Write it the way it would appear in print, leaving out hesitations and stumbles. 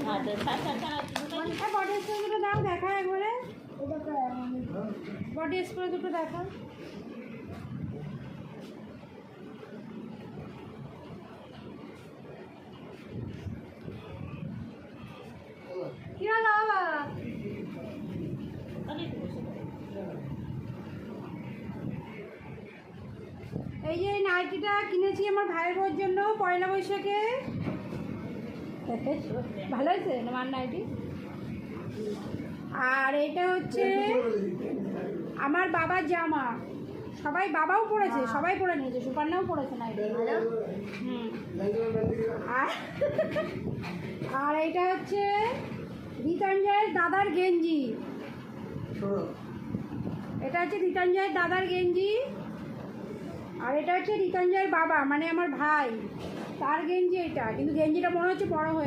Body spray দুটো দাও, দেখা একবারে বডি স্প্রে দুটো দেখা। কি হলো বাবা? এই যে নাইটিটা কিনেছি আমার ভাইয়ের বউর জন্য পয়লা বৈশাখে। ভালো হয়েছে আমার নাইটি। আর এটা হচ্ছে আমার বাবার জামা, সবাই বাবাও পড়েছে, সবাই পরে নিয়েছে, সুপর্ণাও পড়েছে নাইটি। আর এটা হচ্ছে রীতাঞ্জয়ের দাদার গেঞ্জি, এটা হচ্ছে রীতাঞ্জয়ের দাদার গেঞ্জি। আর এটা হচ্ছে রীতাঞ্জয়ের বাবা মানে আমার ভাই, তার গেঞ্জি এটা, কিন্তু গেঞ্জিটা মনে হচ্ছে বড় হয়ে